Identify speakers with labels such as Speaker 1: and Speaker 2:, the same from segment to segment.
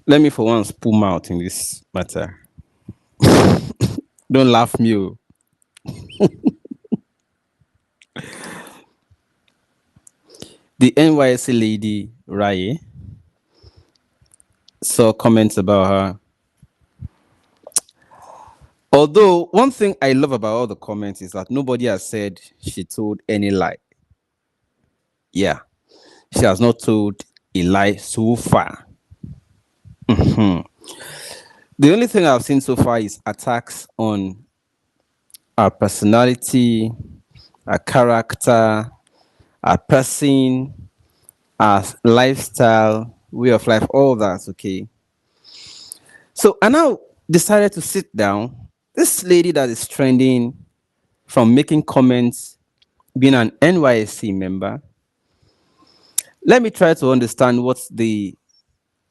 Speaker 1: Let me for once pull mouth in this matter. Don't laugh me. Oh. The NYSC lady, Raye, saw comments about her. Although, one thing I love about all the comments is that nobody has said she told any lie. Yeah, she has not told a lie so far. The only thing I've seen so far is attacks on our personality, our character, our person, our lifestyle, way of life, all that, okay? So I now decided to sit down. This lady that is trending from making comments, being an NYSC member, let me try to understand what's the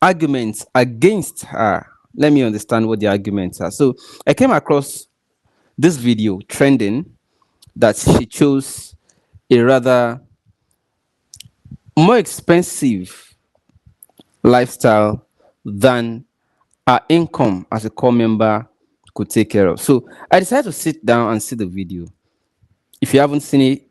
Speaker 1: arguments against her. Let me understand what the arguments are. So I came across this video trending that she chose a rather more expensive lifestyle than our income as a core member could take care of. So I decided to sit down and see the video. If you haven't seen it,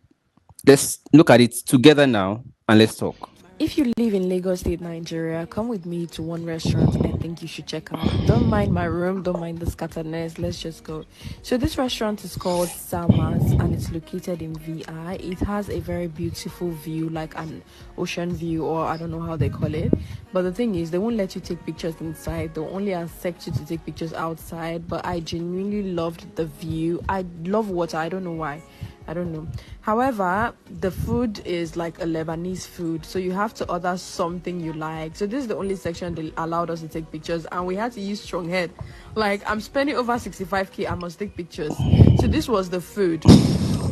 Speaker 1: let's look at it together now and let's talk.
Speaker 2: If you live in Lagos State, Nigeria, come with me to one restaurant I think you should check out. Don't mind my room, don't mind the scatteredness. Let's just go. So this restaurant is called Salmas and it's located in VI. It has a very beautiful view, like an ocean view, or I don't know how they call it. But the thing is, they won't let you take pictures inside. They'll only accept you to take pictures outside. But I genuinely loved the view. I love water. I don't know why. I don't know. However, the food is like a Lebanese food, so you have to order something you like. So this is the only section they allowed us to take pictures, and we had to use strong head. Like, I'm spending over 65k, I must take pictures. So this was the food.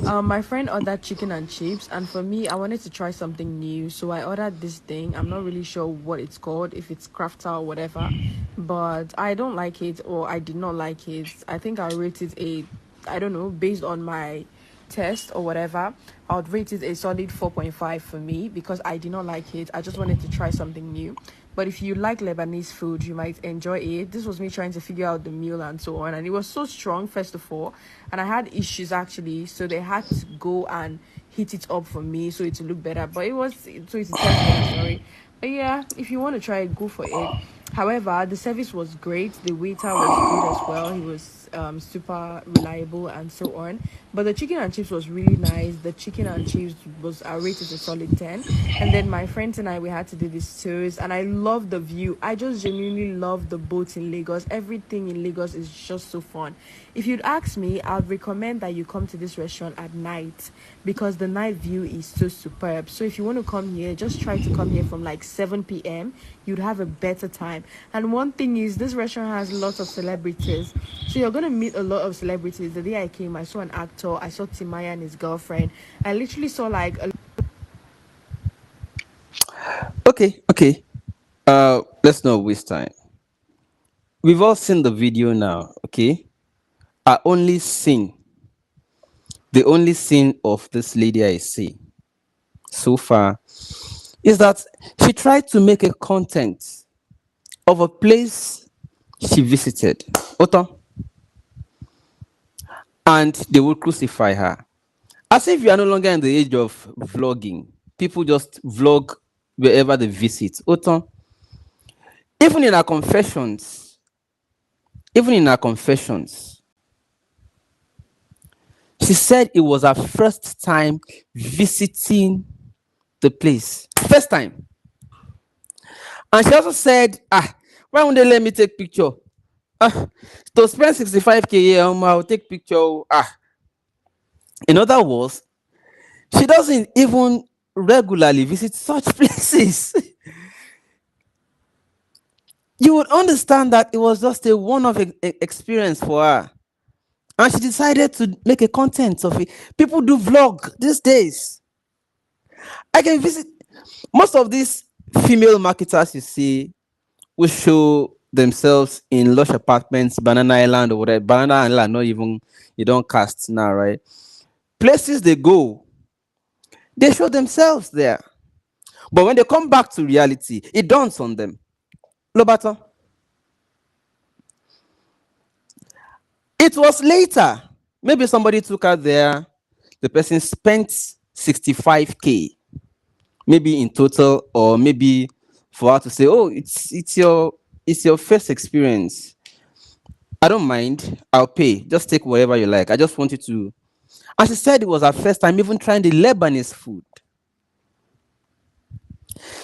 Speaker 2: My friend ordered chicken and chips, and for me, I wanted to try something new, so I ordered this thing. I'm not really sure what it's called, if it's crafter or whatever, but I don't like it, or I did not like it. I think I rated a, I don't know, based on my test or whatever, I would rate it a solid 4.5 for me because I did not like it. I just wanted to try something new. But if you like Lebanese food, you might enjoy it. This was me trying to figure out the meal and so on, and it was so strong, first of all, and I had issues actually, so they had to go and heat it up for me so it to look better. But it was, so it's a test one, sorry. But yeah, if you want to try it, go for it. However, the service was great. The waiter was good as well. He was super reliable and so on. But the chicken and chips was really nice. The chicken and chips was, I rated a solid 10. And then my friends and I, we had to do this tours, and I love the view. I just genuinely love the boats in Lagos. Everything in Lagos is just so fun. If you'd ask me, I'd recommend that you come to this restaurant at night because the night view is so superb. So if you want to come here, just try to come here from like 7 p.m. You'd have a better time. And one thing is, this restaurant has lots of celebrities. So you're going to meet a lot of celebrities. The day I came, I saw an actor. I saw Timaya and his girlfriend. I literally saw like a
Speaker 1: Okay. Let's not waste time. We've all seen the video now, okay? I only seen the only scene of this lady I see so far is that she tried to make a content of a place she visited. Oton, and they will crucify her. As if you are no longer in the age of vlogging. People just vlog wherever they visit. Oton, even in her confessions, even in her confessions, she said it was her first time visiting the place. First time. And she also said, why won't they let me take picture? To spend 65k here, I'll take picture. In other words, she doesn't even regularly visit such places. You would understand that it was just a one-off experience for her. And she decided to make a content of it. People do vlog these days. I can visit most of these female marketers you see will show themselves in lush apartments, Banana Island or whatever. Banana Island, not even you don't cast now, right? Places they go, they show themselves there. But when they come back to reality, it dawns on them. Lobato. It was later. Maybe somebody took her there. The person spent 65K, maybe in total, or maybe for her to say, "Oh, it's your first experience. I don't mind. I'll pay. Just take whatever you like. I just want you to." And she said it was her first time even trying the Lebanese food.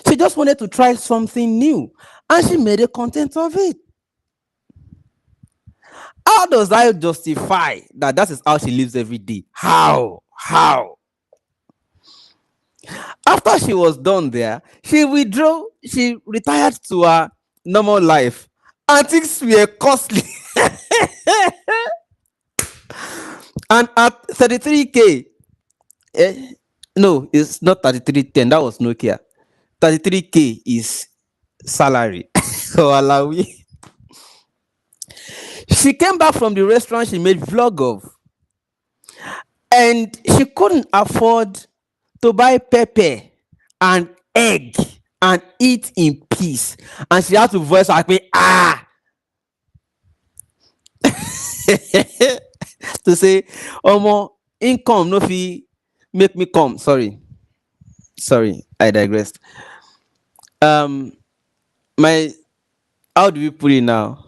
Speaker 1: She just wanted to try something new, and she made a content of it. How does I justify that that is how she lives every day? How? How? After she was done there, she withdrew, she retired to her normal life. And things were costly. And at 33K, eh, no, it's not 3310, that was Nokia. 33K is salary. So Alawi. She came back from the restaurant she made vlog of, and she couldn't afford to buy pepper and egg and eat in peace. And she had to voice her pain, to say, Omo, income no fee make me come. Sorry, I digressed. Um, my how do we put it now?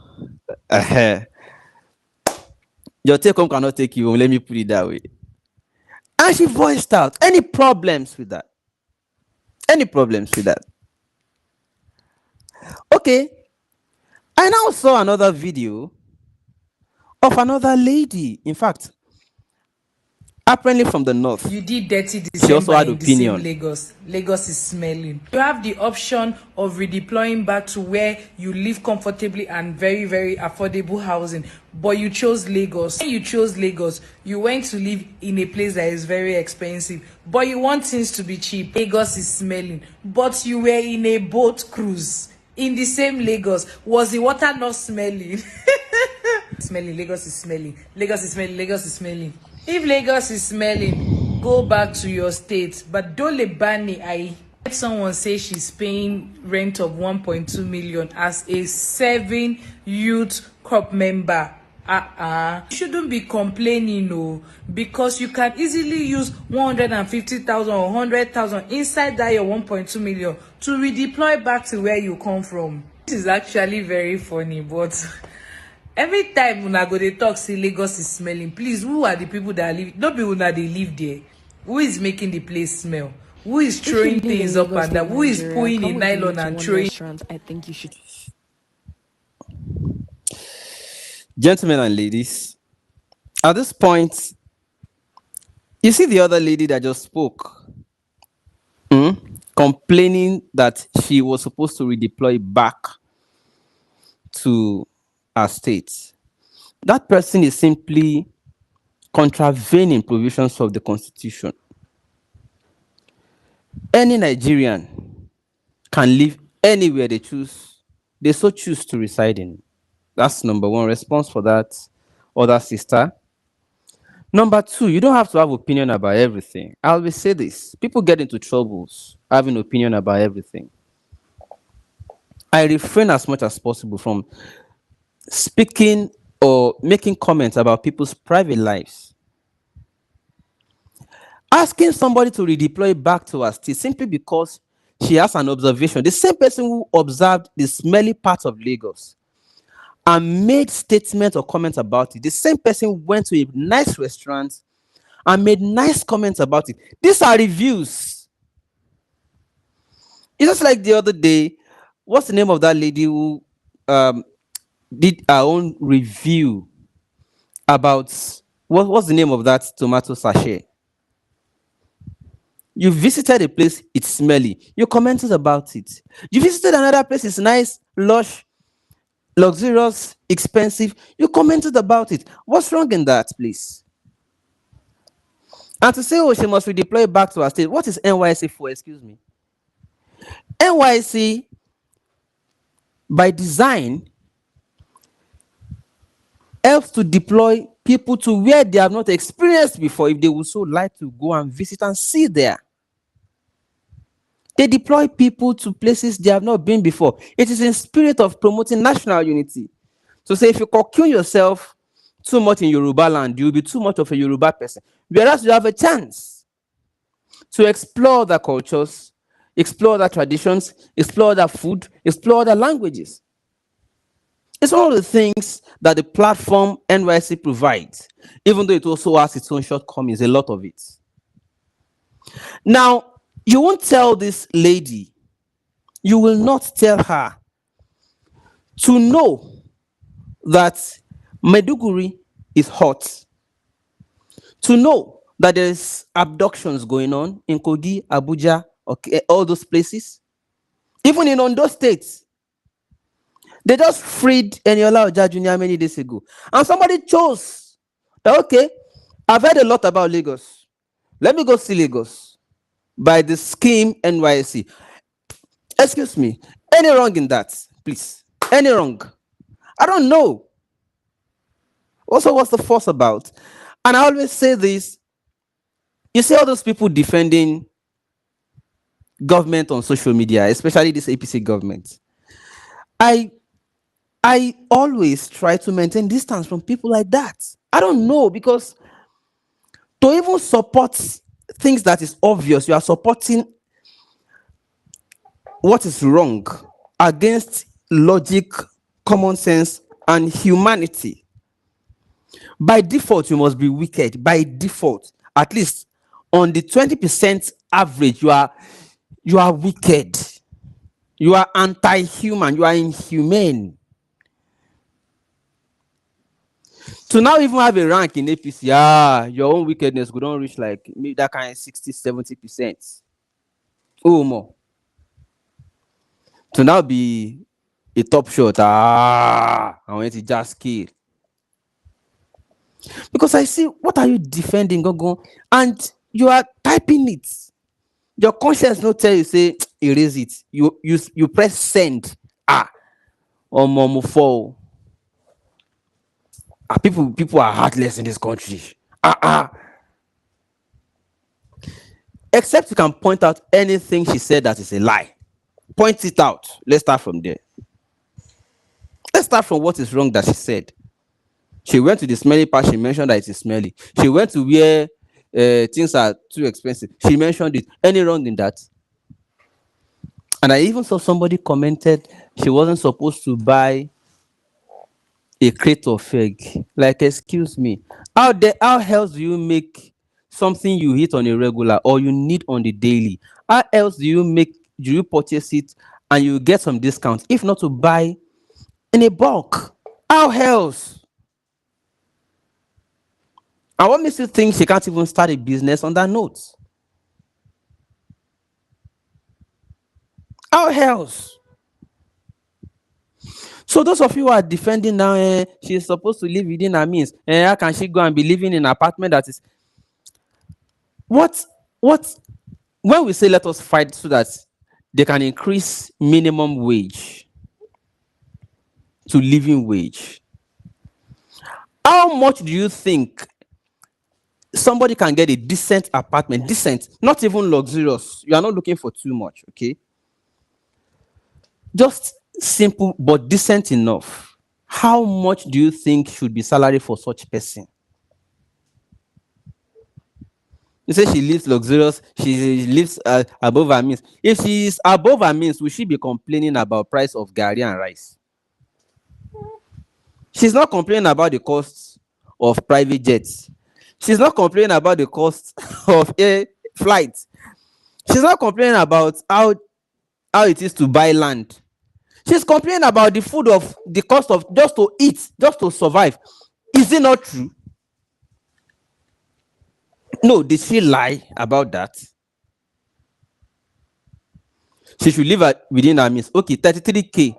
Speaker 1: Your take home cannot take you home. Let me put it that way. And she voiced out any problems with that. Any problems with that? Okay. I now saw another video of another lady. In fact, apparently from the north.
Speaker 3: You did dirty
Speaker 1: She also
Speaker 3: December
Speaker 1: had
Speaker 3: in the same
Speaker 1: opinion.
Speaker 3: Lagos. Lagos is smelling. You have the option of redeploying back to where you live comfortably and very, very affordable housing. But you chose Lagos. When you chose Lagos, you went to live in a place that is very expensive. But you want things to be cheap. Lagos is smelling. But you were in a boat cruise in the same Lagos. Was the water not smelling? Smelling. Lagos is smelling. Lagos is smelling. Lagos is smelling. If Lagos is smelling, go back to your state. But Dole Bani, I heard someone say she's paying rent of 1.2 million as a 7 youth crop member. You shouldn't be complaining, no, because you can easily use 150,000 or 100,000 inside that your 1.2 million to redeploy back to where you come from. This is actually very funny, but every time una go dey talk say Lagos is smelling, please, who are the people that live? No be una dey live there. Who is making the place smell? Who is
Speaker 2: If you
Speaker 3: throwing
Speaker 2: live in
Speaker 3: things up
Speaker 2: Lagos
Speaker 3: and down?
Speaker 2: State,
Speaker 3: Who is
Speaker 2: Nigeria,
Speaker 3: pouring
Speaker 2: come
Speaker 3: in
Speaker 2: with me
Speaker 3: nylon
Speaker 2: to
Speaker 3: and
Speaker 2: one
Speaker 3: throwing?
Speaker 2: restaurant. I think you should.
Speaker 1: Gentlemen and ladies, at this point, you see the other lady that just spoke, complaining that she was supposed to redeploy back to her state. That person is simply contravening provisions of the constitution. Any Nigerian can live anywhere they so choose to reside in. That's number one response for that other sister. Number two, you don't have to have opinion about everything. I always say this. People get into troubles having opinion about everything. I refrain as much as possible from speaking or making comments about people's private lives. Asking somebody to redeploy back to her state simply because she has an observation. The same person who observed the smelly part of Lagos and made statements or comments about it. The same person went to a nice restaurant and made nice comments about it. These are reviews. It's just like the other day. What's the name of that lady who um, did her own review about what's the name of that tomato sachet? You visited a place, it's smelly. You commented about it. You visited another place, it's nice, lush, luxurious, expensive. You commented about it. What's wrong in that, please? And to say, oh, she must redeploy back to her state. What is NYSC for? Excuse me. NYSC, by design, helps to deploy people to where they have not experienced before, if they would so like to go and visit and see there. They deploy people to places they have not been before. It is in spirit of promoting national unity. So say if you cocoon yourself too much in Yoruba land, you'll be too much of a Yoruba person. Whereas you have a chance to explore the cultures, explore the traditions, explore the food, explore the languages. It's one of the things that the platform NYSC provides, even though it also has its own shortcomings, a lot of it. Now, you won't tell this lady, you will not tell her to know that Meduguri is hot, to know that there's abductions going on in Kogi, Abuja, okay, all those places. Even in Ondo State, they just freed Eniola Oja Jr. many days ago. And somebody chose that, okay, I've heard a lot about Lagos. Let me go see Lagos by the scheme NYSC. Excuse me, any wrong in that, please? Any wrong? I don't know. Also, what's the fuss about? And I always say this, you see all those people defending government on social media, especially this APC government. I I always try to maintain distance from people like that. I don't know, because to even support things that is obvious, you are supporting what is wrong against logic, common sense, and humanity. By default, you must be wicked. By default, at least on the 20% average, you are wicked. You are anti-human. You are inhumane. To now even have a rank in APC, your own wickedness could not reach like maybe that kind of 60-70%. Oh, more. To now be a top shot, I want to just kill. Because I see, what are you defending, Gogo? And you are typing it. Your conscience not tell you, say, erase it. You press send. Or fall. People are heartless in this country. Except you can point out anything she said that is a lie. Point it out. Let's start from there. Let's start from what is wrong that she said. She went to the smelly part. She mentioned that it is smelly. She went to where things are too expensive. She mentioned it. Any wrong in that? And I even saw somebody commented she wasn't supposed to buy a crate of egg. Like, excuse me. How else do you make something you eat on a regular or you need on the daily? How else do you purchase it and you get some discount, if not to buy in a bulk? How else? And what makes you think she can't even start a business on that note? How else? So those of you who are defending now, she's supposed to live within her means. How can she go and be living in an apartment that is... What when we say let us fight so that they can increase minimum wage to living wage, how much do you think somebody can get a decent apartment? Decent, not even luxurious. You are not looking for too much, okay? Just simple but decent enough. How much do you think should be salary for such person? You say she lives luxurious, she lives above her means. If she is above her means, will she be complaining about price of garri and rice? She's not complaining about the cost of private jets. She's not complaining about the cost of air flights. She's not complaining about how it is to buy land. She's complaining about the food of the cost of just to eat, just to survive. Is it not true? No, did she lie about that? She should live within her means. Okay, 33K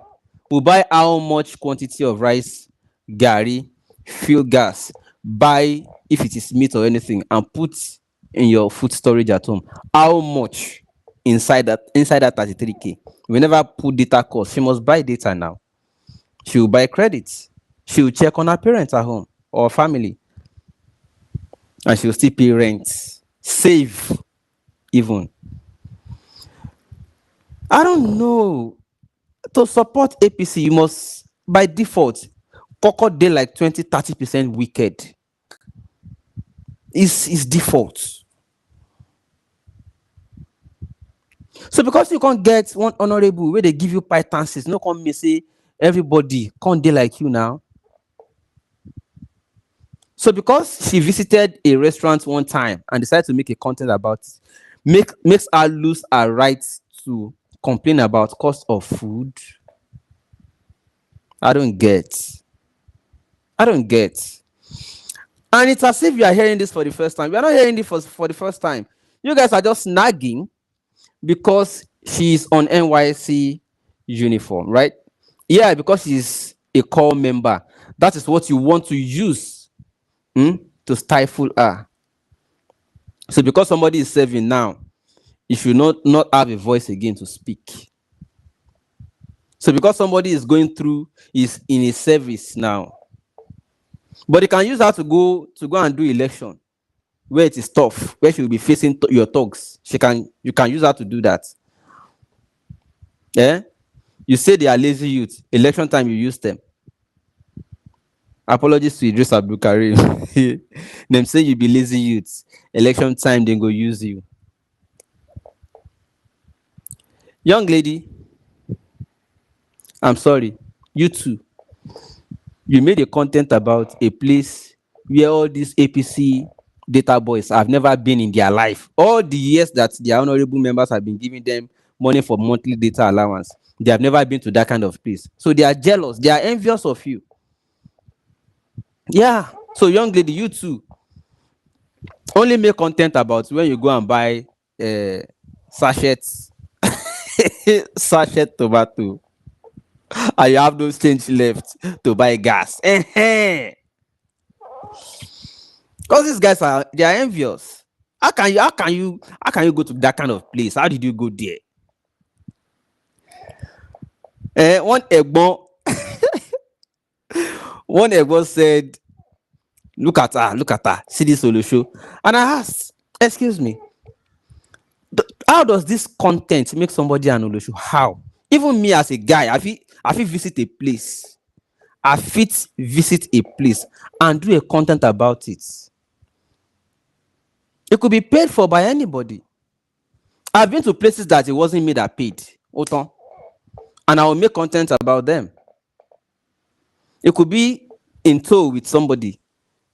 Speaker 1: will buy how much quantity of rice, garri, fuel gas, buy if it is meat or anything, and put in your food storage at home. How much inside that 33K? We never put data cost. She must buy data now. She will buy credits. She will check on her parents at home or family. And she will still pay rent. Save even. I don't know. To support APC, you must, by default, Coco dey like 20-30% wicked. Is default. So because you can't get one honorable where they give you pitances, no come me say everybody can't dey like you now. So because she visited a restaurant one time and decided to make a content about it, makes her lose her right to complain about cost of food. I don't get. And it's as if you are hearing this for the first time. We are not hearing this for the first time. You guys are just nagging because she's on NYSC uniform, right? Yeah, because she's a core member. That is what you want to use to stifle her. So because somebody is serving now, you should not have a voice again to speak. So because somebody is in a service now, but they can use her to go and do election where it is tough, where she will be facing your thugs. You can use her to do that. Yeah, you say they are lazy youth. Election time, you use them. Apologies to Idris Abdulkarim. Them say you be lazy youth. Election time, they go use you. Young lady, I'm sorry. You too. You made a content about a place where all these APC data boys have never been in their life. All the years that their honorable members have been giving them money for monthly data allowance, they have never been to that kind of place. So they are jealous. They are envious of you. Yeah. So young lady, you too. Only make content about when you go and buy sachets, sachet tomato, and you have no change left to buy gas. Because these guys they are envious. How can you go to that kind of place? How did you go there? One Egbon said, look at her, see this solo show. And I asked, excuse me, how does this content make somebody an Olosho? How? Even me as a guy, I fit visit a place. And do a content about it. It could be paid for by anybody. I've been to places that it wasn't me that paid. Autant. And I will make content about them. It could be in tow with somebody.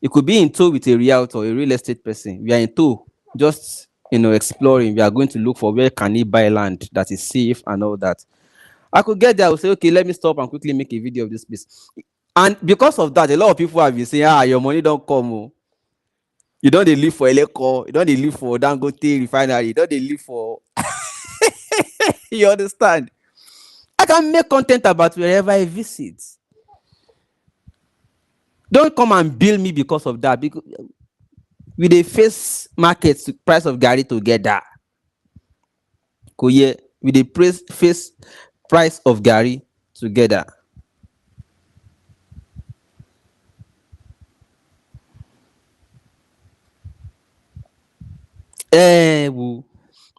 Speaker 1: It could be in tow with a realtor, a real estate person. We are in tow, just exploring. We are going to look for where can he buy land that is safe and all that. I could get there. I would say, okay, let me stop and quickly make a video of this place. And because of that, a lot of people have been saying, your money don't come. Oh. You don't live for Eleko. You don't live for Dangote refinery. You don't live for. You understand? I can make content about wherever I visit. Don't come and bill me because of that. Because we dey face market price of garri together. We dey face price of garri together.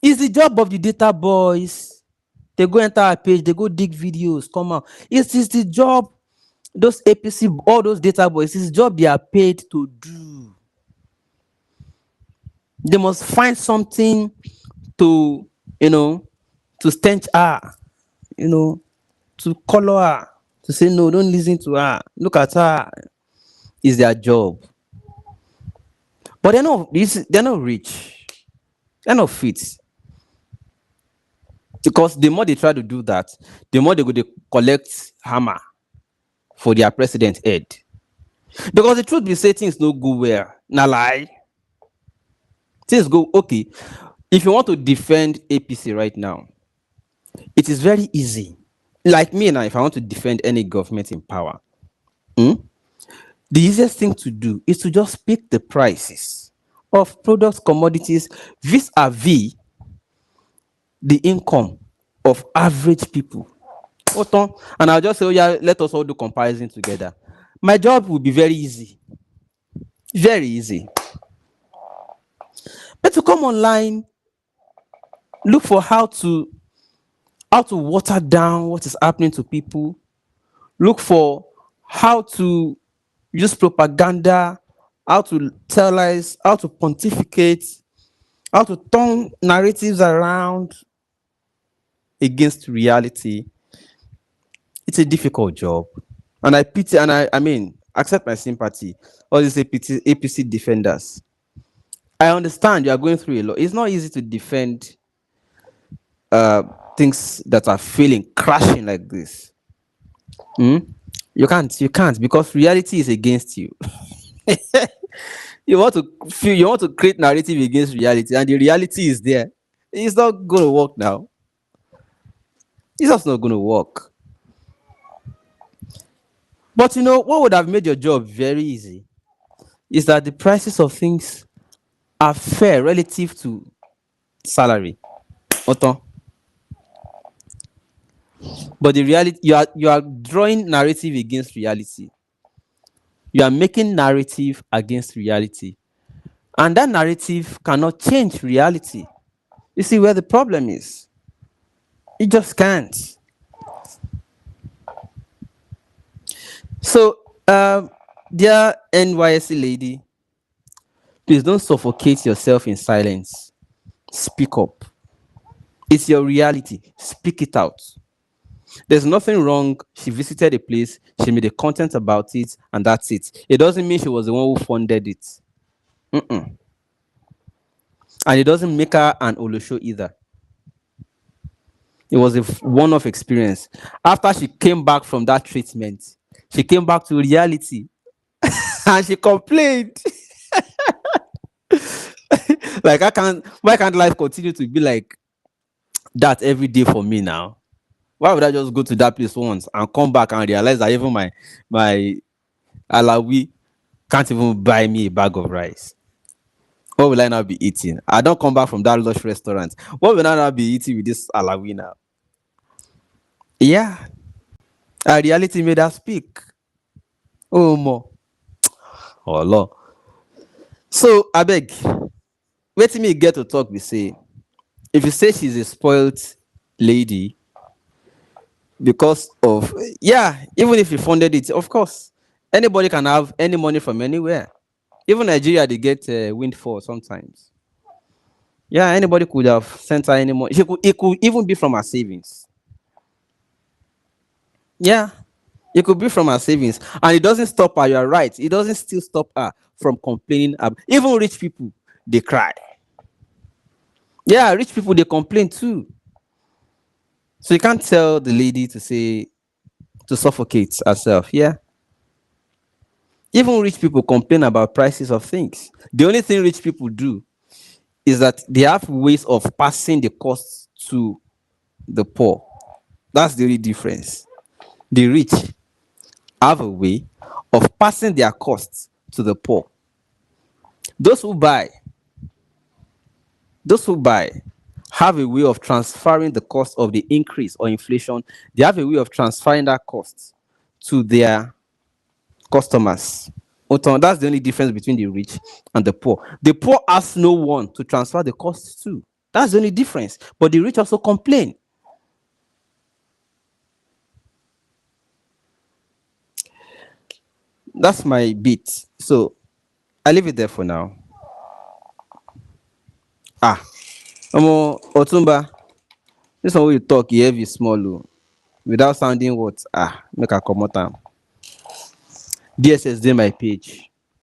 Speaker 1: It's the job of the data boys. They go enter our page, they go dig videos, come out. It's the job, those APC, all those data boys, it's the job they are paid to do. They must find something to, to stench her, to color her, to say, no, don't listen to her. Look at her. It's their job. But they're not rich. They're not fit. Because the more they try to do that, the more they go to collect hammer for their president head. Because the truth be say things no go well. Na lie. Things go okay. If you want to defend APC right now, it is very easy. Like me now, if I want to defend any government in power, the easiest thing to do is to just pick the prices of products, commodities, vis-a-vis the income of average people. And I'll just say, let us all do comparison together. My job will be very easy. Very easy. But to come online, look for how to water down what is happening to people. Look for how to use propaganda, how to tell lies, how to pontificate, how to turn narratives around against reality. It's a difficult job. And I pity, and I mean, accept my sympathy, all these APC defenders. I understand you are going through a lot. It's not easy to defend uh, things that are failing, crashing like this. Hmm? You can't because reality is against you. You want to create narrative against reality, and the reality is there. It's not going to work now. It's just not going to work. But you know what would have made your job very easy is that the prices of things are fair relative to salary. Oton. But the reality, you are drawing narrative against reality. You are making narrative against reality. And that narrative cannot change reality. You see where the problem is? It just can't. So, dear NYSC lady, please don't suffocate yourself in silence. Speak up. It's your reality. Speak it out. There's nothing wrong. She visited a place, she made a content about it, and that's it. It doesn't mean she was the one who funded it. Mm-mm. And it doesn't make her an Olosho either. It was a one-off experience. After she came back from that treatment, she came back to reality and she complained. Like, why can't life continue to be like that every day for me now? Why would I just go to that place once and come back and realize that even my Alawi can't even buy me a bag of rice? What will I now be eating? I don't come back from that lush restaurant. What will I now be eating with this Alawi now? Yeah, our reality made her speak. Oh, more. Oh, Lord. So, I beg, wait till me get to talk. We say, if you say she's a spoilt lady because of, yeah, even if you funded it, of course, anybody can have any money from anywhere. Even Nigeria, they get windfall sometimes. Yeah, anybody could have sent her any money. It could even be from her savings. Yeah, it could be from her savings. And it doesn't stop her, you're right. It doesn't still stop her from complaining. Even rich people, they cry. Yeah, rich people, they complain too. So you can't tell the lady to suffocate herself. Yeah. Even rich people complain about prices of things. The only thing rich people do is that they have ways of passing the costs to the poor. That's the only difference. The rich have a way of passing their costs to the poor. Those who buy, those who buy have a way of transferring the cost of the increase or inflation. They have a way of transferring that cost to their customers. That's the only difference between the rich and the poor. The poor has no one to transfer the costs to. That's the only difference. But the rich also complain. That's my bit. So I leave it there for now. Ah, Otumba, this one wey you talk, you heavy small without sounding what? Make I comot am. DSS dey my page.